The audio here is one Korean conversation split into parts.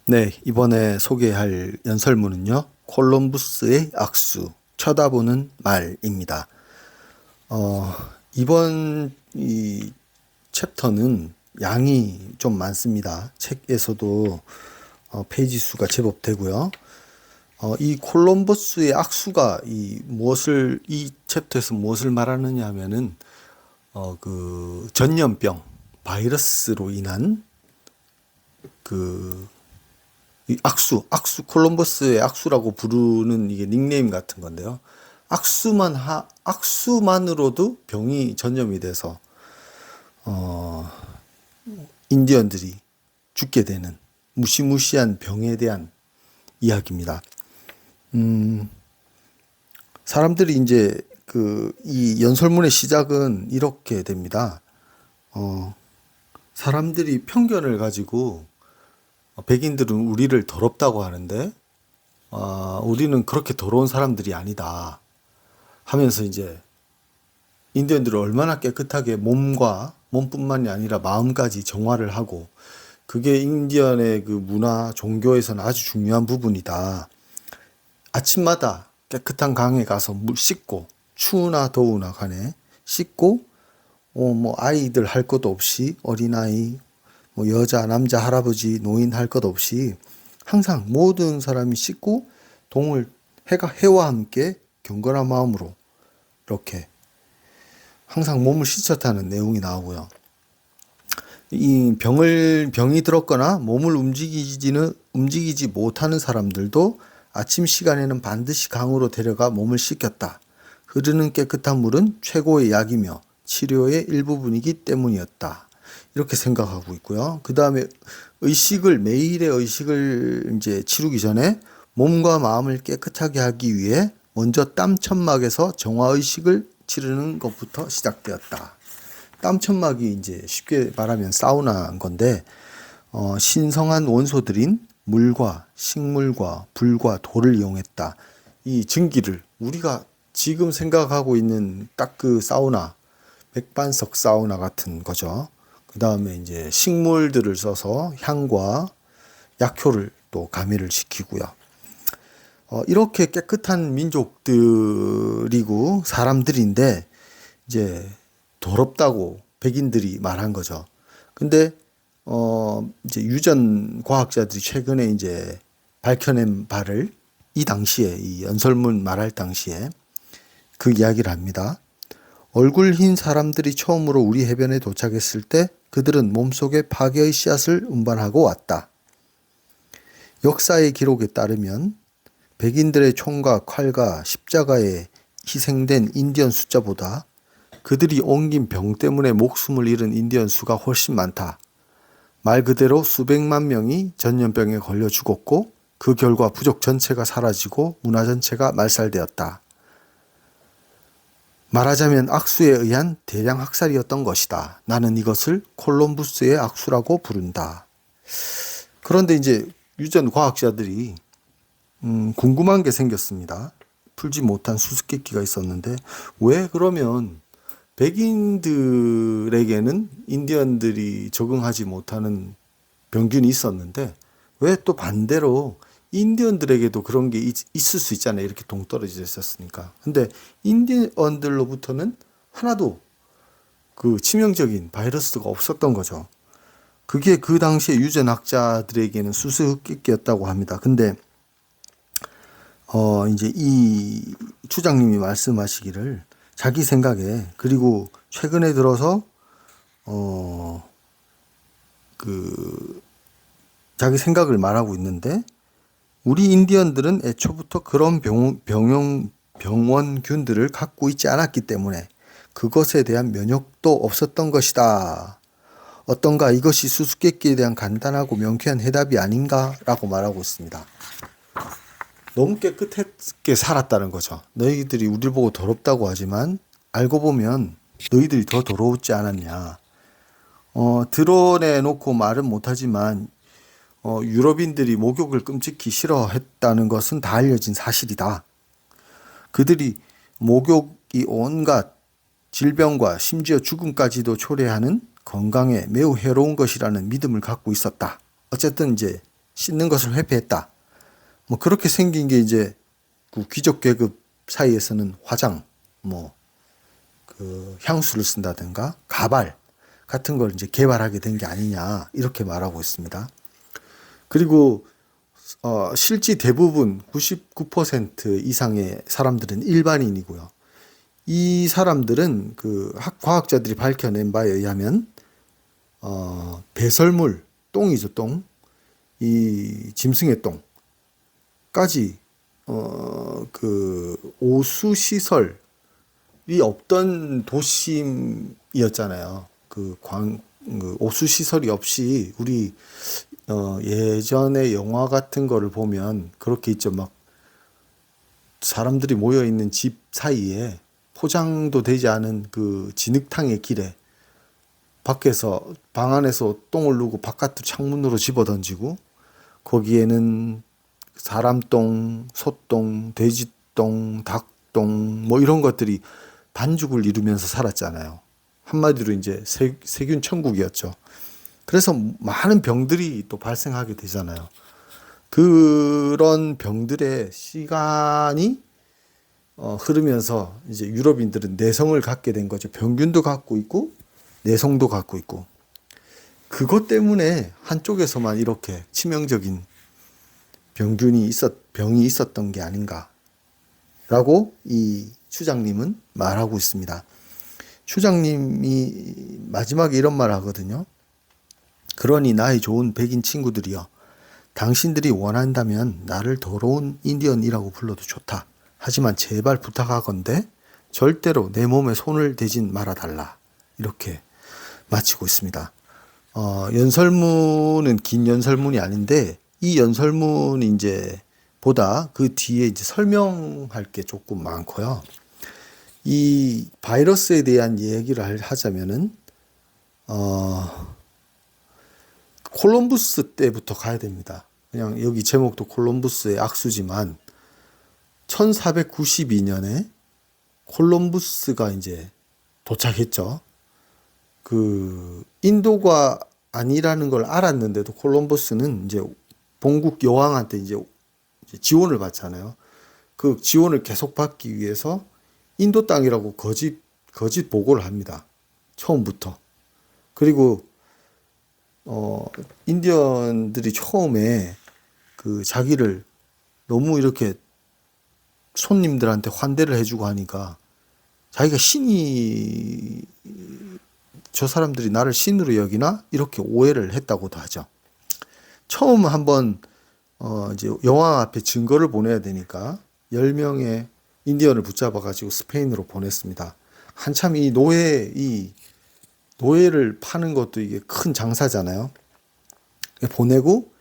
네, 이번에 소개할 연설문은요, 콜럼부스의 악수, 쳐다보는 말입니다. 어, 이번 이 챕터는 양이 좀 많습니다. 책에서도 페이지 수가 제법 되고요. 이 콜럼버스의 악수가 이 챕터에서 무엇을 말하느냐 하면은, 그 전염병, 바이러스로 인한 그 이 악수, 콜럼버스의 악수라고 부르는 이게 닉네임 같은 건데요. 악수만으로도 병이 전염이 돼서, 어, 인디언들이 죽게 되는 무시무시한 병에 대한 이야기입니다. 사람들이 이제 이 연설문의 시작은 이렇게 됩니다. 사람들이 편견을 가지고 백인들은 우리를 더럽다고 하는데 우리는 그렇게 더러운 사람들이 아니다 하면서 이제 인디언들을 얼마나 깨끗하게 몸뿐만이 아니라 마음까지 정화를 하고 그게 인디언의 그 문화, 종교에서는 아주 중요한 부분이다. 아침마다 깨끗한 강에 가서 물 씻고 추우나 더우나 간에 씻고 뭐 아이들 할 것 없이 어린아이 뭐 여자, 남자, 할아버지, 노인 할 것 없이 항상 모든 사람이 씻고 해와 함께 경건한 마음으로 이렇게 항상 몸을 씻었다는 내용이 나오고요. 병이 들었거나 몸을 움직이지 못하는 사람들도 아침 시간에는 반드시 강으로 데려가 몸을 씻겼다. 흐르는 깨끗한 물은 최고의 약이며 치료의 일부분이기 때문이었다. 이렇게 생각하고 있고요. 그 다음에 매일의 의식을 이제 치르기 전에 몸과 마음을 깨끗하게 하기 위해 먼저 땀 천막에서 정화의식을 치르는 것부터 시작되었다. 땀 천막이 이제 쉽게 말하면 사우나인 건데, 신성한 원소들인 물과 식물과 불과 돌을 이용했다. 이 증기를 우리가 지금 생각하고 있는 딱 그 사우나, 백반석 사우나 같은 거죠. 그 다음에 이제 식물들을 써서 향과 약효를 또 가미를 시키고요. 이렇게 깨끗한 민족들이고 사람들인데 이제 더럽다고 백인들이 말한 거죠. 근데 이제 유전 과학자들이 최근에 이제 밝혀낸 바를 이 당시에 이 연설문 말할 당시에 그 이야기를 합니다. 얼굴 흰 사람들이 처음으로 우리 해변에 도착했을 때 그들은 몸속에 파괴의 씨앗을 운반하고 왔다. 역사의 기록에 따르면 백인들의 총과 칼과 십자가에 희생된 인디언 숫자보다 그들이 옮긴 병 때문에 목숨을 잃은 인디언 수가 훨씬 많다. 말 그대로 수백만 명이 전염병에 걸려 죽었고 그 결과 부족 전체가 사라지고 문화 전체가 말살되었다. 말하자면 악수에 의한 대량 학살이었던 것이다. 나는 이것을 콜럼부스의 악수라고 부른다. 그런데 이제 유전 과학자들이 궁금한 게 생겼습니다. 풀지 못한 수수께끼가 있었는데 왜 그러면 백인들에게는 인디언들이 적응하지 못하는 병균이 있었는데 왜 또 반대로 인디언들에게도 그런 게 있을 수 있잖아요. 이렇게 동떨어져 있었으니까. 근데 인디언들로부터는 하나도 그 치명적인 바이러스가 없었던 거죠. 그게 그 당시에 유전학자들에게는 수수께끼였다고 합니다. 근데 이제 이 추장님이 말씀하시기를 자기 생각에 그리고 최근에 들어서 자기 생각을 말하고 있는데 우리 인디언들은 애초부터 그런 병원균들을 갖고 있지 않았기 때문에 그것에 대한 면역도 없었던 것이다. 어떤가 이것이 수수께끼에 대한 간단하고 명쾌한 해답이 아닌가라고 말하고 있습니다. 너무 깨끗하게 살았다는 거죠. 너희들이 우리를 보고 더럽다고 하지만 알고 보면 너희들이 더 더러웠지 않았냐. 드러내놓고 말은 못하지만 유럽인들이 목욕을 끔찍히 싫어했다는 것은 다 알려진 사실이다. 그들이 목욕이 온갖 질병과 심지어 죽음까지도 초래하는 건강에 매우 해로운 것이라는 믿음을 갖고 있었다. 어쨌든 이제 씻는 것을 회피했다. 뭐 그렇게 생긴 게 이제 그 귀족 계급 사이에서는 화장, 뭐 그 향수를 쓴다든가 가발 같은 걸 이제 개발하게 된 게 아니냐 이렇게 말하고 있습니다. 그리고 실제 대부분 99% 이상의 사람들은 일반인이고요. 이 사람들은 그 과학자들이 밝혀낸 바에 의하면 배설물, 똥이죠, 똥. 이 짐승의 똥까지 그 오수 시설이 없던 도심이었잖아요. 그 오수 시설이 없이 우리 예전에 영화 같은 거를 보면 그렇게 있죠. 막 사람들이 모여 있는 집 사이에 포장도 되지 않은 그 진흙탕의 길에 밖에서 방 안에서 똥을 누고 바깥으로 창문으로 집어던지고 거기에는 사람똥, 소똥, 돼지똥, 닭똥 뭐 이런 것들이 반죽을 이루면서 살았잖아요. 한마디로 이제 세균 천국이었죠. 그래서 많은 병들이 또 발생하게 되잖아요. 그런 병들의 시간이 흐르면서 이제 유럽인들은 내성을 갖게 된 거죠. 병균도 갖고 있고 내성도 갖고 있고 그것 때문에 한쪽에서만 이렇게 치명적인 병이 있었던 게 아닌가라고 이 추장님은 말하고 있습니다. 추장님이 마지막에 이런 말 하거든요. 그러니 나의 좋은 백인 친구들이여, 당신들이 원한다면 나를 더러운 인디언이라고 불러도 좋다. 하지만 제발 부탁하건대 절대로 내 몸에 손을 대진 말아달라. 이렇게 마치고 있습니다. 연설문은 긴 연설문이 아닌데 이 연설문이 이제 보다 그 뒤에 이제 설명할 게 조금 많고요. 이 바이러스에 대한 얘기를 하자면은 콜럼부스 때부터 가야 됩니다. 그냥 여기 제목도 콜럼부스의 악수지만 1492년에 콜럼부스가 이제 도착했죠. 그 인도가 아니라는 걸 알았는데도 콜럼버스는 이제 본국 여왕한테 이제 지원을 받잖아요. 그 지원을 계속 받기 위해서 인도 땅이라고 거짓 보고를 합니다. 처음부터. 그리고 인디언들이 처음에 그 자기를 너무 이렇게 손님들한테 환대를 해주고 하니까 자기가 신이 저 사람들이 나를 신으로 여기나 이렇게 오해를 했다고도 하죠. 처음 한번 이제 여왕 앞에 증거를 보내야 되니까 10명의 인디언을 붙잡아 가지고 스페인으로 보냈습니다. 한참 이 노예를 파는 것도 이게 큰 장사잖아요. 보내고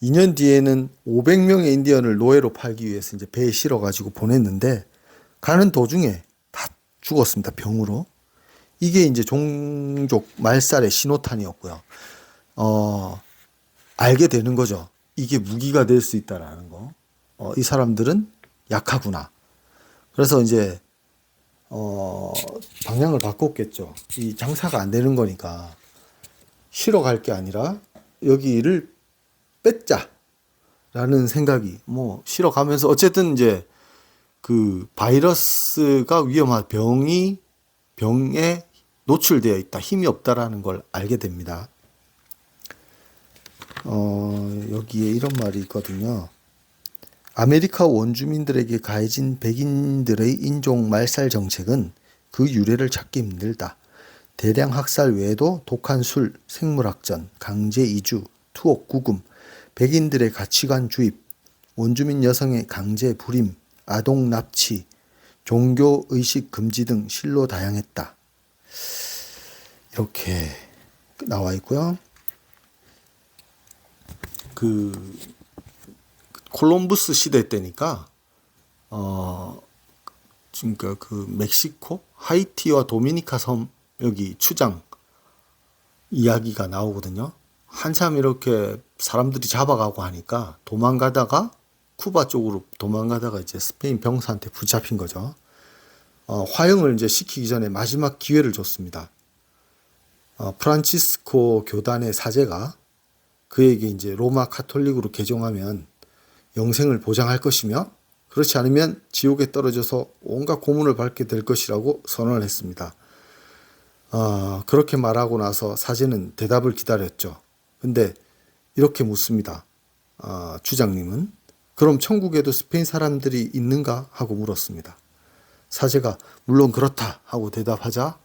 2년 뒤에는 500명의 인디언을 노예로 팔기 위해서 이제 배에 실어 가지고 보냈는데 가는 도중에 다 죽었습니다. 병으로. 이게 이제 종족 말살의 신호탄이었고요. 알게 되는 거죠. 이게 무기가 될 수 있다라는 거. 이 사람들은 약하구나. 그래서 이제 방향을 바꿨겠죠. 이 장사가 안 되는 거니까 쉬러 갈 게 아니라 여기를 뺏자라는 생각이 뭐 쉬러 가면서 어쨌든 이제 그 바이러스가 위험한 병에 노출되어 있다, 힘이 없다라는 걸 알게 됩니다. 여기에 이런 말이 있거든요. 아메리카 원주민들에게 가해진 백인들의 인종 말살 정책은 그 유래를 찾기 힘들다. 대량 학살 외에도 독한 술, 생물학전, 강제 이주, 투옥 구금, 백인들의 가치관 주입, 원주민 여성의 강제 불임, 아동 납치, 종교 의식 금지 등 실로 다양했다. 이렇게 나와 있고요. 그 콜럼부스 시대 때니까 그러니까 그 멕시코, 하이티와 도미니카 섬 여기 추장 이야기가 나오거든요. 한참 이렇게 사람들이 잡아가고 하니까 도망가다가 쿠바 쪽으로 도망가다가 이제 스페인 병사한테 붙잡힌 거죠. 화형을 이제 시키기 전에 마지막 기회를 줬습니다. 프란치스코 교단의 사제가 그에게 이제 로마 카톨릭으로 개종하면 영생을 보장할 것이며 그렇지 않으면 지옥에 떨어져서 온갖 고문을 받게 될 것이라고 선언을 했습니다. 그렇게 말하고 나서 사제는 대답을 기다렸죠. 근데 이렇게 묻습니다. 주장님은 그럼 천국에도 스페인 사람들이 있는가 하고 물었습니다. 사제가 물론 그렇다 하고 대답하자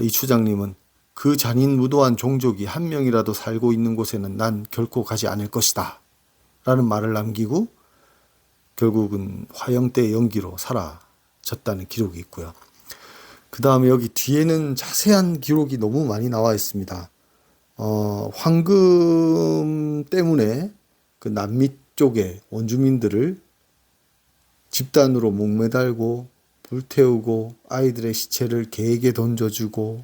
이 주장님은 그 잔인무도한 종족이 한 명이라도 살고 있는 곳에는 난 결코 가지 않을 것이다 라는 말을 남기고 결국은 화형대 연기로 사라졌다는 기록이 있고요. 그 다음에 여기 뒤에는 자세한 기록이 너무 많이 나와 있습니다. 황금 때문에 그 남미 쪽의 원주민들을 집단으로 목매달고 불태우고 아이들의 시체를 개에게 던져주고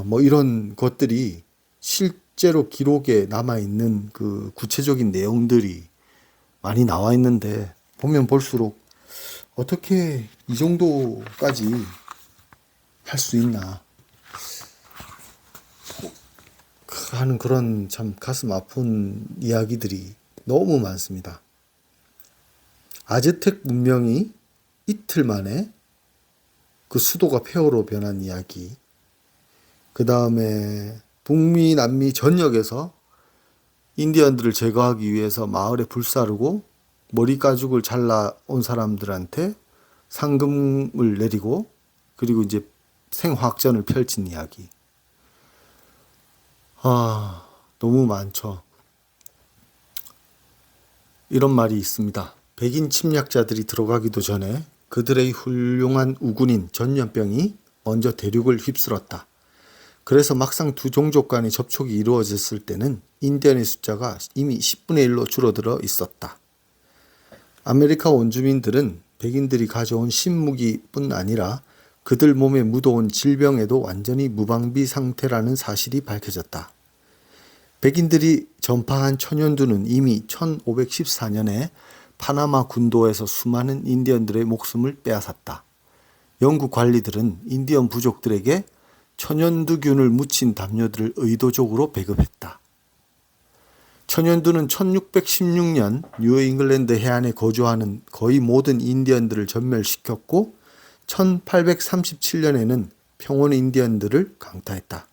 뭐 이런 것들이 실제로 기록에 남아있는 그 구체적인 내용들이 많이 나와 있는데 보면 볼수록 어떻게 이 정도까지 할 수 있나 하는 그런 참 가슴 아픈 이야기들이 너무 많습니다. 아즈텍 문명이 이틀 만에 그 수도가 폐허로 변한 이야기. 그 다음에 북미, 남미 전역에서 인디언들을 제거하기 위해서 마을에 불사르고 머리 가죽을 잘라온 사람들한테 상금을 내리고 그리고 이제 생화학전을 펼친 이야기. 너무 많죠. 이런 말이 있습니다. 백인 침략자들이 들어가기도 전에 그들의 훌륭한 우군인 전염병이 먼저 대륙을 휩쓸었다. 그래서 막상 두 종족 간의 접촉이 이루어졌을 때는 인디언의 숫자가 이미 10분의 1로 줄어들어 있었다. 아메리카 원주민들은 백인들이 가져온 신무기뿐 아니라 그들 몸에 묻어온 질병에도 완전히 무방비 상태라는 사실이 밝혀졌다. 백인들이 전파한 천연두는 이미 1514년에 파나마 군도에서 수많은 인디언들의 목숨을 빼앗았다. 영국 관리들은 인디언 부족들에게 천연두균을 묻힌 담요들을 의도적으로 배급했다. 천연두는 1616년 뉴잉글랜드 해안에 거주하는 거의 모든 인디언들을 전멸시켰고 1837년에는 평원 인디언들을 강타했다.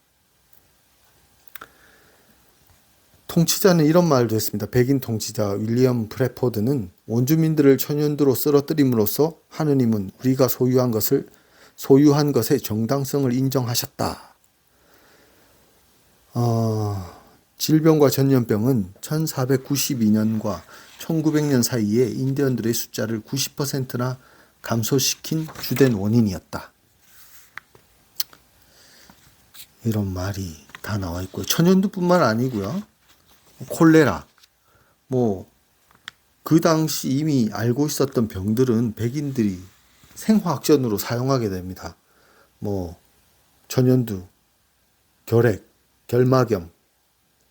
통치자는 이런 말도 했습니다. 백인 통치자 윌리엄 브래포드는 원주민들을 천연두로 쓰러뜨림으로써 하느님은 우리가 소유한 것의 정당성을 인정하셨다. 질병과 전염병은 1492년과 1900년 사이에 인디언들의 숫자를 90%나 감소시킨 주된 원인이었다. 이런 말이 다 나와 있고요. 천연두뿐만 아니고요. 콜레라, 그 당시 이미 알고 있었던 병들은 백인들이 생화학전으로 사용하게 됩니다. 천연두, 결핵, 결막염,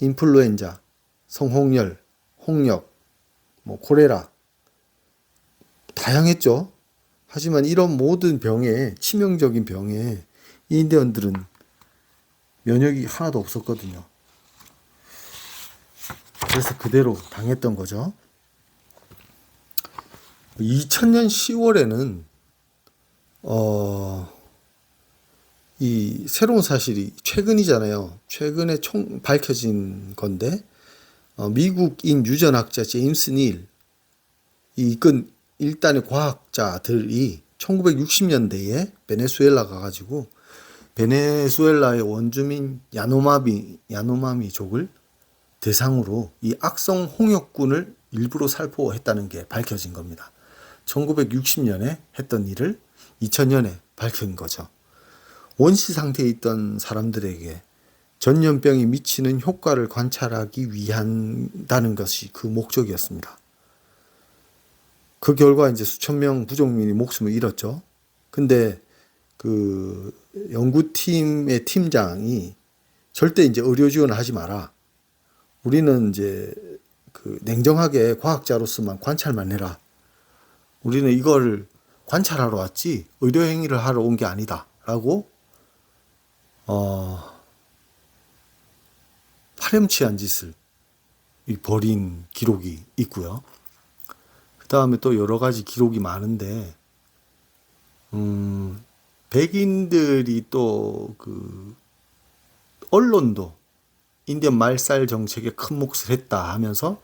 인플루엔자, 성홍열, 홍역, 콜레라 다양했죠. 하지만 이런 모든 병에 치명적인 병에 인디언들은 면역이 하나도 없었거든요. 그래서 그대로 당했던 거죠. 2000년 10월에는 이 새로운 사실이 최근이잖아요. 최근에 밝혀진 건데 미국인 유전학자 제임스 닐 이끈 일단의 과학자들이 1960년대에 베네수엘라 가가지고 베네수엘라의 원주민 야노마미족을 대상으로 이 악성 홍역군을 일부러 살포했다는 게 밝혀진 겁니다. 1960년에 했던 일을 2000년에 밝힌 거죠. 원시 상태에 있던 사람들에게 전염병이 미치는 효과를 관찰하기 위한다는 것이 그 목적이었습니다. 그 결과 이제 수천 명 부족민이 목숨을 잃었죠. 근데 그 연구팀의 팀장이 절대 이제 의료 지원을 하지 마라. 우리는 이제 그 냉정하게 과학자로서만 관찰만 해라. 우리는 이걸 관찰하러 왔지 의료 행위를 하러 온 게 아니다. 라고 파렴치한 짓을 벌인 기록이 있고요. 그 다음에 또 여러 가지 기록이 많은데, 백인들이 또 그 언론도 인디언 말살 정책에 큰 몫을 했다 하면서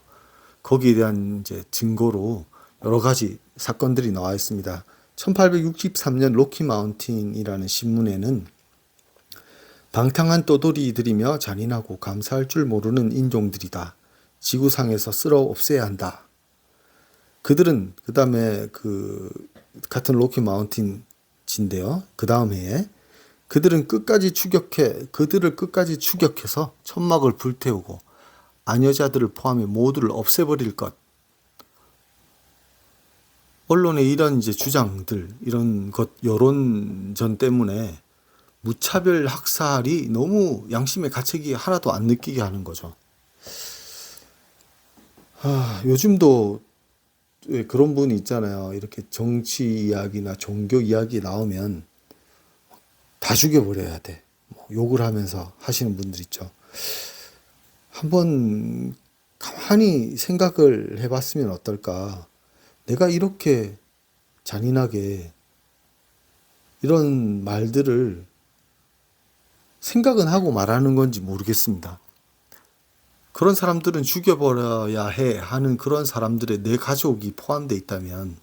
거기에 대한 이제 증거로 여러 가지 사건들이 나와 있습니다. 1863년 로키 마운틴이라는 신문에는 방탕한 떠돌이들이며 잔인하고 감사할 줄 모르는 인종들이다. 지구상에서 쓸어 없애야 한다. 그들은 그 다음에 그 같은 로키 마운틴인데요. 그 다음 해에 그들을 끝까지 추격해서 천막을 불태우고 아녀자들을 포함해 모두를 없애버릴 것. 언론의 이런 이제 주장들, 이런 것 여론전 때문에 무차별 학살이 너무 양심의 가책이 하나도 안 느끼게 하는 거죠. 요즘도 왜 그런 분이 있잖아요. 이렇게 정치 이야기나 종교 이야기 나오면 다 죽여버려야 돼. 뭐 욕을 하면서 하시는 분들 있죠. 한번 가만히 생각을 해봤으면 어떨까. 내가 이렇게 잔인하게 이런 말들을 생각은 하고 말하는 건지 모르겠습니다. 그런 사람들은 죽여버려야 해 하는 그런 사람들의 내 가족이 포함되어 있다면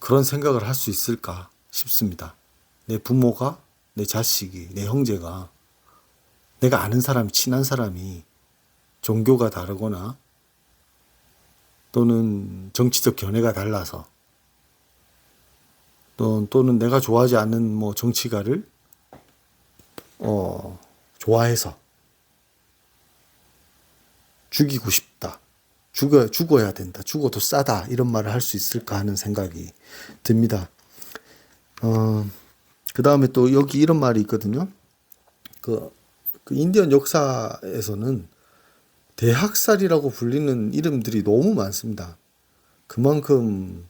그런 생각을 할 수 있을까 싶습니다. 내 부모가, 내 자식이, 내 형제가, 내가 아는 사람이, 친한 사람이 종교가 다르거나 또는 정치적 견해가 달라서 또는 내가 좋아하지 않는 뭐 정치가를 좋아해서 죽이고 싶다. 죽어야 된다. 죽어도 싸다. 이런 말을 할 수 있을까 하는 생각이 듭니다. 그 다음에 또 여기 이런 말이 있거든요. 그 인디언 역사에서는 대학살이라고 불리는 이름들이 너무 많습니다. 그만큼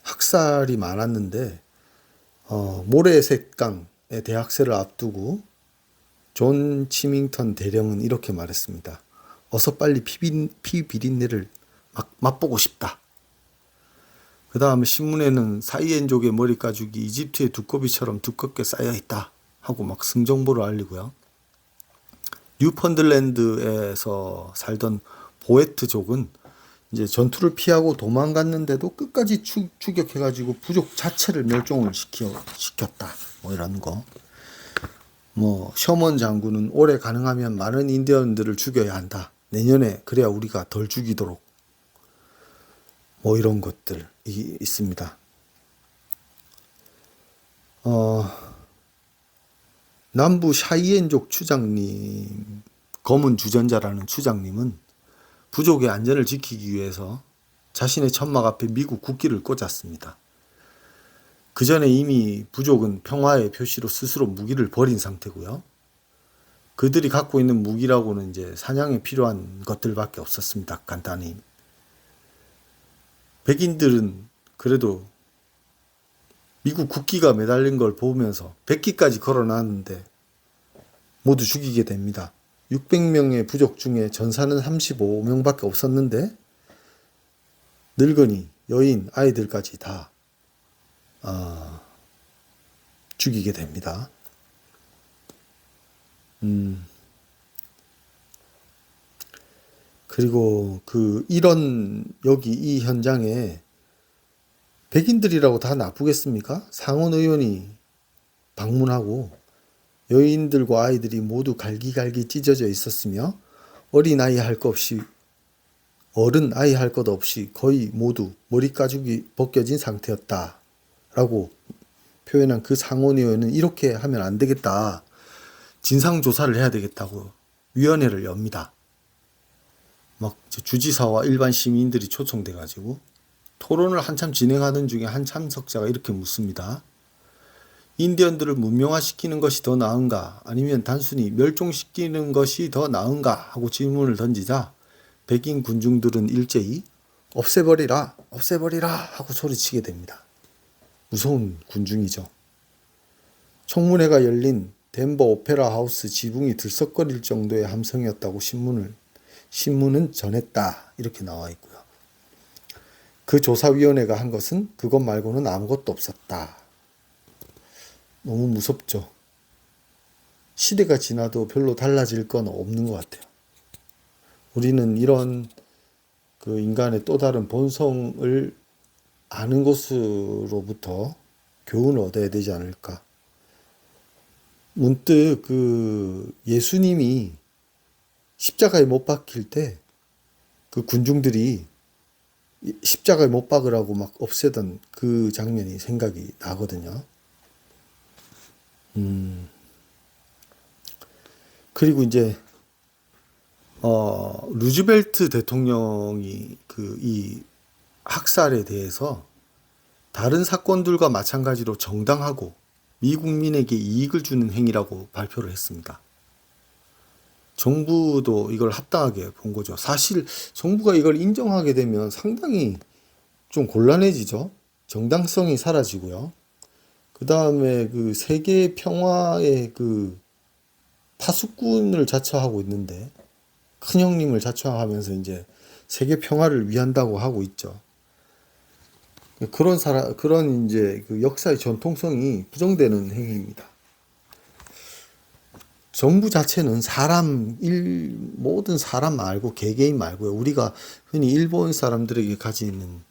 학살이 많았는데, 모래색강의 대학살을 앞두고 존 치밍턴 대령은 이렇게 말했습니다. 어서 빨리 피 비린내를 맛보고 싶다. 그 다음에 신문에는 사이엔족의 머리 가죽이 이집트의 두꺼비처럼 두껍게 쌓여 있다 하고 막 승정보를 알리고요. 뉴펀들랜드에서 살던 보에트족은 이제 전투를 피하고 도망갔는데도 끝까지 추격해가지고 부족 자체를 멸종을 시켰다. 뭐 이런 거. 뭐 셔먼 장군은 올해 가능하면 많은 인디언들을 죽여야 한다. 내년에 그래야 우리가 덜 죽이도록. 뭐 이런 것들이 있습니다. 남부 샤이엔족 추장님, 검은 주전자라는 추장님은 부족의 안전을 지키기 위해서 자신의 천막 앞에 미국 국기를 꽂았습니다. 그 전에 이미 부족은 평화의 표시로 스스로 무기를 버린 상태고요. 그들이 갖고 있는 무기라고는 이제 사냥에 필요한 것들밖에 없었습니다. 간단히. 백인들은 그래도 미국 국기가 매달린 걸 보면서 100기까지 걸어놨는데 모두 죽이게 됩니다. 600명의 부족 중에 전사는 35명밖에 없었는데 늙은이, 여인, 아이들까지 다 죽이게 됩니다. 그리고 여기 이 현장에 백인들이라고 다 나쁘겠습니까? 상원 의원이 방문하고 여인들과 아이들이 모두 갈기갈기 찢어져 있었으며 어린 아이 할 것 없이 어른 아이 할 것 없이 거의 모두 머리 가죽이 벗겨진 상태였다라고 표현한 그 상원 의원은 이렇게 하면 안 되겠다. 진상조사를 해야 되겠다고 위원회를 엽니다. 막 주지사와 일반 시민들이 초청돼가지고 토론을 한참 진행하는 중에 한 참석자가 이렇게 묻습니다. 인디언들을 문명화시키는 것이 더 나은가 아니면 단순히 멸종시키는 것이 더 나은가 하고 질문을 던지자 백인 군중들은 일제히 없애버리라 하고 소리치게 됩니다. 무서운 군중이죠. 청문회가 열린 덴버 오페라 하우스 지붕이 들썩거릴 정도의 함성이었다고 신문은 전했다. 이렇게 나와 있고요. 그 조사위원회가 한 것은 그것 말고는 아무것도 없었다. 너무 무섭죠. 시대가 지나도 별로 달라질 건 없는 것 같아요. 우리는 이런 그 인간의 또 다른 본성을 아는 것으로부터 교훈을 얻어야 되지 않을까. 문득 그 예수님이 십자가에 못 박힐 때 그 군중들이 십자가에 못 박으라고 막 없애던 그 장면이 생각이 나거든요. 그리고 이제 루즈벨트 대통령이 그 이 학살에 대해서 다른 사건들과 마찬가지로 정당하고 미국민에게 이익을 주는 행위라고 발표를 했습니다. 정부도 이걸 합당하게 본 거죠. 사실 정부가 이걸 인정하게 되면 상당히 좀 곤란해지죠. 정당성이 사라지고요. 그 다음에 그 세계 평화의 그 파수꾼을 자처하고 있는데 큰 형님을 자처하면서 이제 세계 평화를 위한다고 하고 있죠. 그런 이제 그 역사의 전통성이 부정되는 행위입니다. 정부 자체는 모든 사람 말고 개개인 말고요. 우리가 흔히 일본 사람들에게 가지는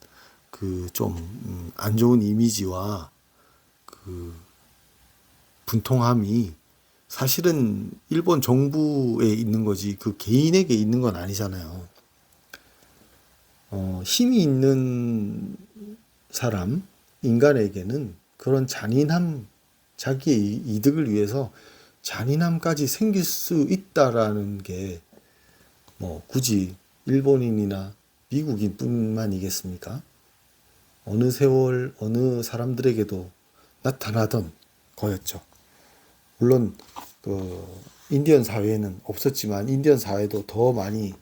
그 좀 안 좋은 이미지와 그 분통함이 사실은 일본 정부에 있는 거지 그 개인에게 있는 건 아니잖아요. 힘이 있는 사람, 인간에게는 그런 잔인함, 자기의 이득을 위해서 잔인함까지 생길 수 있다라는 게 뭐 굳이 일본인이나 미국인 뿐만이겠습니까? 어느 세월 어느 사람들에게도 나타나던 거였죠. 물론 그 인디언 사회에는 없었지만 인디언 사회도 더 많이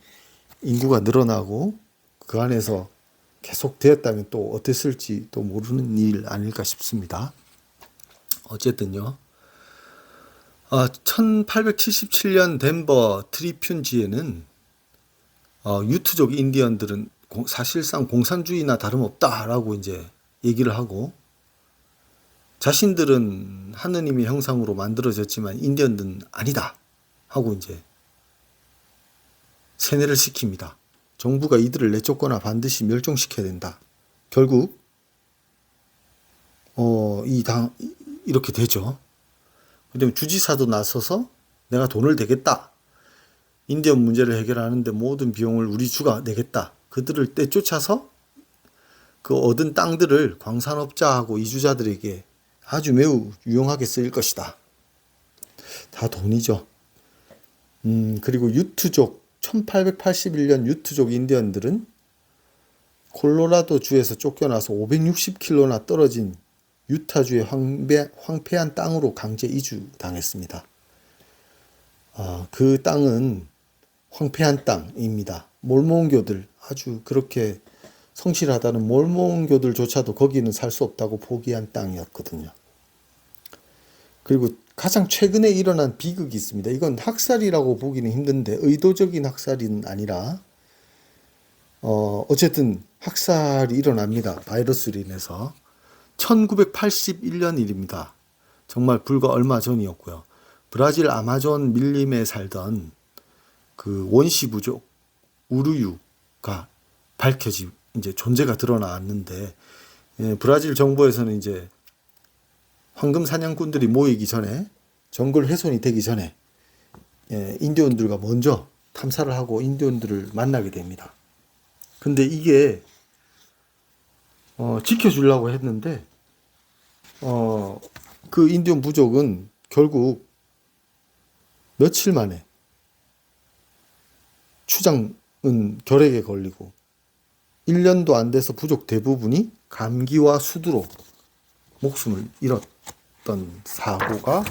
인구가 늘어나고 그 안에서 계속 되었다면 또 어땠을지 또 모르는 일 아닐까 싶습니다. 어쨌든요. 1877년 덴버 트리뷴지에는 유트족 인디언들은 사실상 공산주의나 다름없다라고 이제 얘기를 하고 자신들은 하느님의 형상으로 만들어졌지만 인디언들은 아니다 하고 이제 세뇌를 시킵니다. 정부가 이들을 내쫓거나 반드시 멸종시켜야 된다. 결국 이렇게 되죠. 그다음에 주지사도 나서서 내가 돈을 대겠다. 인디언 문제를 해결하는데 모든 비용을 우리 주가 내겠다. 그들을 떼쫓아서 그 얻은 땅들을 광산업자하고 이주자들에게 아주 매우 유용하게 쓰일 것이다. 다 돈이죠. 그리고 유트족 1881년 유트족 인디언들은 콜로라도 주에서 쫓겨나서 560km나 떨어진 유타주의 황폐한 땅으로 강제 이주당했습니다. 그 땅은 황폐한 땅입니다. 몰몬교들, 아주 그렇게 성실하다는 몰몬교들조차도 거기는 살 수 없다고 포기한 땅이었거든요. 그리고 가장 최근에 일어난 비극이 있습니다. 이건 학살이라고 보기는 힘든데 의도적인 학살은 아니라 어쨌든 학살이 일어납니다. 바이러스로 인해서. 1981년 일입니다. 정말 불과 얼마 전이었고요. 브라질 아마존 밀림에 살던 그 원시 부족 우루유가 이제 존재가 드러났는데, 브라질 정부에서는 이제 황금 사냥꾼들이 모이기 전에, 정글 훼손이 되기 전에 인디언들과 먼저 탐사를 하고 인디언들을 만나게 됩니다. 근데 이게 지켜주려고 했는데 그 인디언 부족은 결국 며칠 만에 추장은 결핵에 걸리고 1년도 안 돼서 부족 대부분이 감기와 수두로 목숨을 잃었던 사고가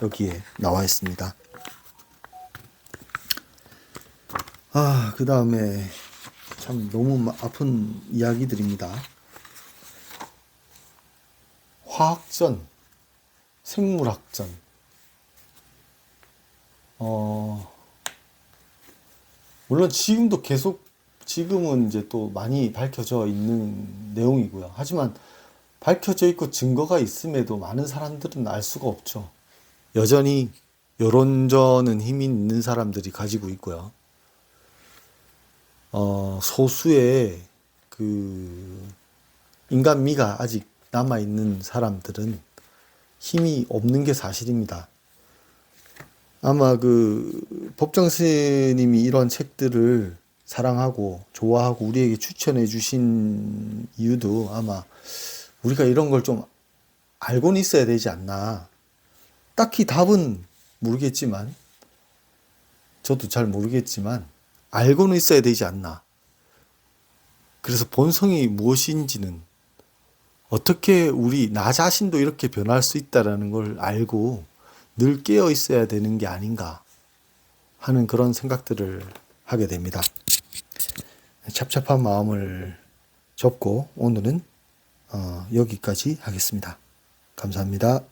여기에 나와 있습니다. 그 다음에 참 너무 아픈 이야기들입니다. 화학전, 생물학전, 물론 지금도 계속 지금은 이제 또 많이 밝혀져 있는 내용이고요. 하지만 밝혀져 있고 증거가 있음에도 많은 사람들은 알 수가 없죠. 여전히 여론전은 힘이 있는 사람들이 가지고 있고요. 소수의 그 인간미가 아직 남아있는 사람들은 힘이 없는 게 사실입니다. 아마 그 법정 스님이 이런 책들을 사랑하고 좋아하고 우리에게 추천해 주신 이유도 아마 우리가 이런 걸 좀 알고는 있어야 되지 않나. 딱히 답은 모르겠지만, 저도 잘 모르겠지만, 알고는 있어야 되지 않나. 그래서 본성이 무엇인지는 어떻게 나 자신도 이렇게 변할 수 있다라는 걸 알고 늘 깨어 있어야 되는 게 아닌가 하는 그런 생각들을 하게 됩니다. 찹찹한 마음을 접고 오늘은 여기까지 하겠습니다. 감사합니다.